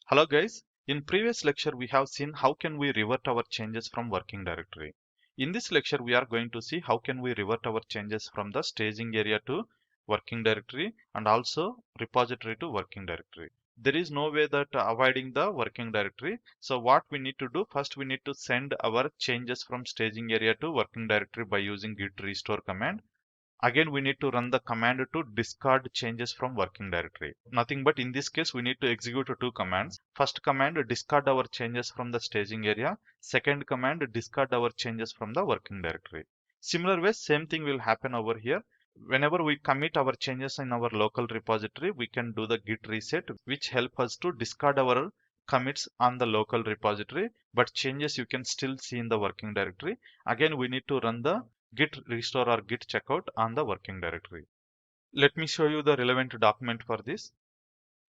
Hello guys, in previous lecture we have seen how can we revert our changes from working directory. In this lecture we are going to see how can we revert our changes from the staging area to working directory and also repository to working directory. There is no way that avoiding the working directory. So what we need to do, first we need to send our changes from staging area to working directory by using git restore command. Again, we need to run the command to discard changes from working directory. Nothing but in this case, we need to execute two commands. First command, discard our changes from the staging area. Second command, discard our changes from the working directory. Similar way, same thing will happen over here. Whenever we commit our changes in our local repository, we can do the git reset, which help us to discard our commits on the local repository, but changes you can still see in the working directory. Again, we need to run the git restore or git checkout on the working directory. Let me show you the relevant document for this.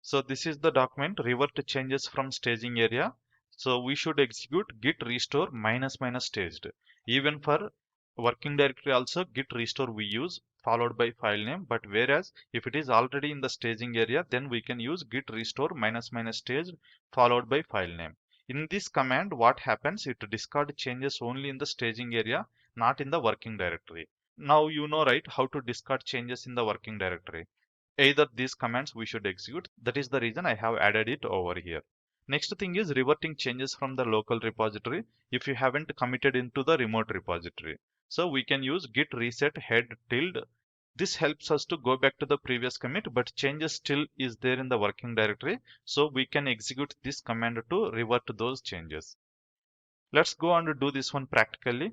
So this is the document revert changes from staging area. So we should execute git restore minus minus staged. Even for working directory also git restore we use followed by file name, but whereas if it is already in the staging area, then we can use git restore minus minus staged followed by file name. In this command, what happens, it discard changes only in the staging area, not in the working directory. Now you know, right, how to discard changes in the working directory. Either these commands we should execute. That is the reason I have added it over here. Next thing is reverting changes from the local repository if you haven't committed into the remote repository. So we can use git reset head tilde. This helps us to go back to the previous commit, but changes still is there in the working directory. So we can execute this command to revert those changes. Let's go and do this one practically.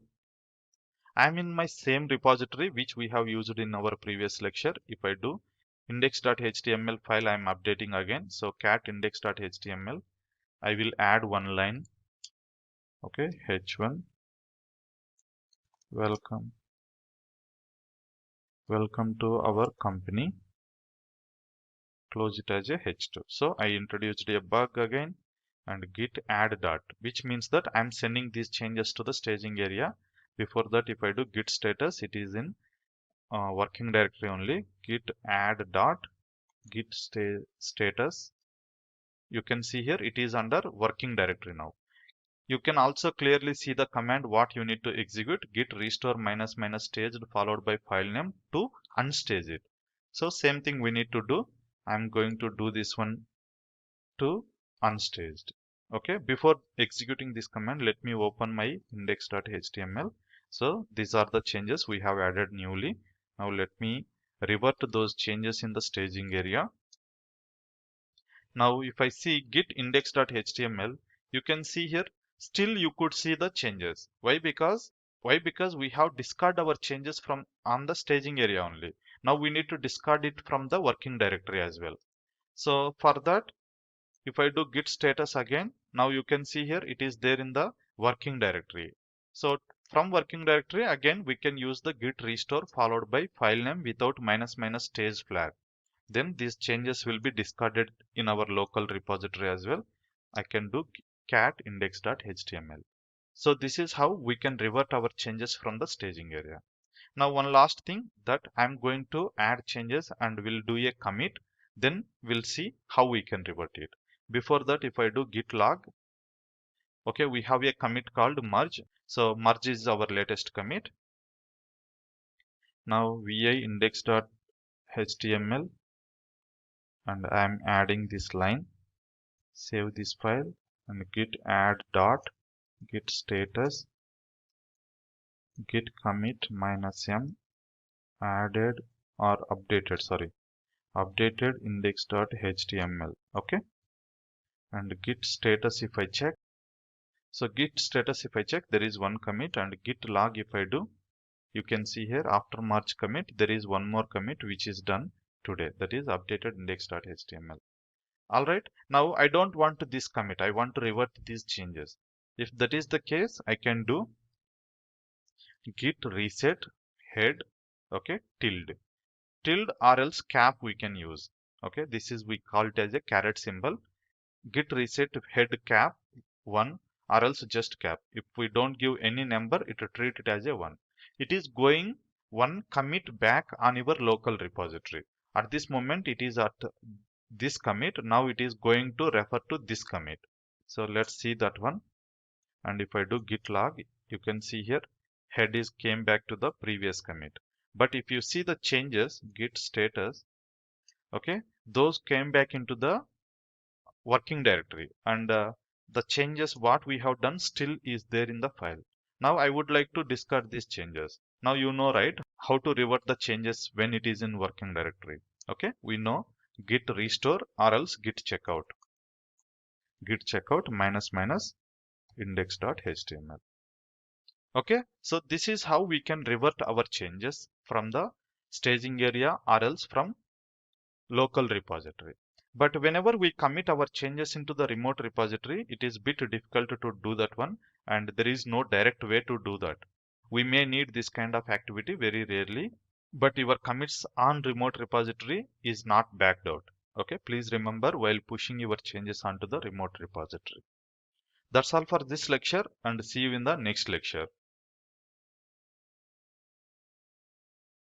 I'm in my same repository which we have used in our previous lecture. If I do index.html file, I'm updating again. So cat index.html, I will add one line. Okay, h1 welcome to our company. Close it as a h2. So I introduced a bug again and git add dot, which means that I'm sending these changes to the staging area. Before that, if I do git status, it is in working directory only. Git add dot git status. You can see here it is under working directory now. You can also clearly see the command what you need to execute, git restore minus minus staged followed by file name to unstage it. So same thing we need to do. I'm going to do this one to unstaged. Okay, before executing this command, let me open my index.html. So these are the changes we have added newly. Now let me revert those changes in the staging area. Now, if I see git index.html, you can see here, still you could see the changes. Why? Because we have discarded our changes from on the staging area only. Now we need to discard it from the working directory as well. So for that, if I do git status again, now you can see here it is there in the working directory. So from working directory, again, we can use the git restore followed by file name without minus minus stage flag. Then these changes will be discarded in our local repository as well. I can do cat index.html. So this is how we can revert our changes from the staging area. Now one last thing that I'm going to add changes and we'll do a commit. Then we'll see how we can revert it. Before that, if I do git log, okay, we have a commit called merge. So merge is our latest commit. Now vi index.html and I'm adding this line. Save this file and git add dot git status git commit minus m added or updated index.html. Okay, and git status if I check, so git status if I check, there is one commit, and git log if I do, you can see here after March commit there is one more commit which is done today, that is updated index.html. All right, now I don't want this commit, I want to revert these changes. If that is the case, I can do git reset head, okay, tilde or else cap we can use. Okay, this is we call it as a caret symbol. Git reset head cap 1 or else just cap. If we don't give any number, it will treat it as a 1. It is going one commit back on your local repository. At this moment, it is at this commit, now it is going to refer to this commit. So let's see that one. And if I do git log, you can see here head is came back to the previous commit. But if you see the changes, git status, okay, those came back into the working directory, and the changes what we have done still is there in the file. Now I would like to discard these changes. Now you know, right, how to revert the changes when it is in working directory. Okay, we know git restore or else git checkout minus minus index.html. Okay, so this is how we can revert our changes from the staging area or else from local repository. But whenever we commit our changes into the remote repository, it is bit difficult to do that one, and there is no direct way to do that. We may need this kind of activity very rarely, but your commits on remote repository is not backed out. Okay, please remember while pushing your changes onto the remote repository. That's all for this lecture, and see you in the next lecture.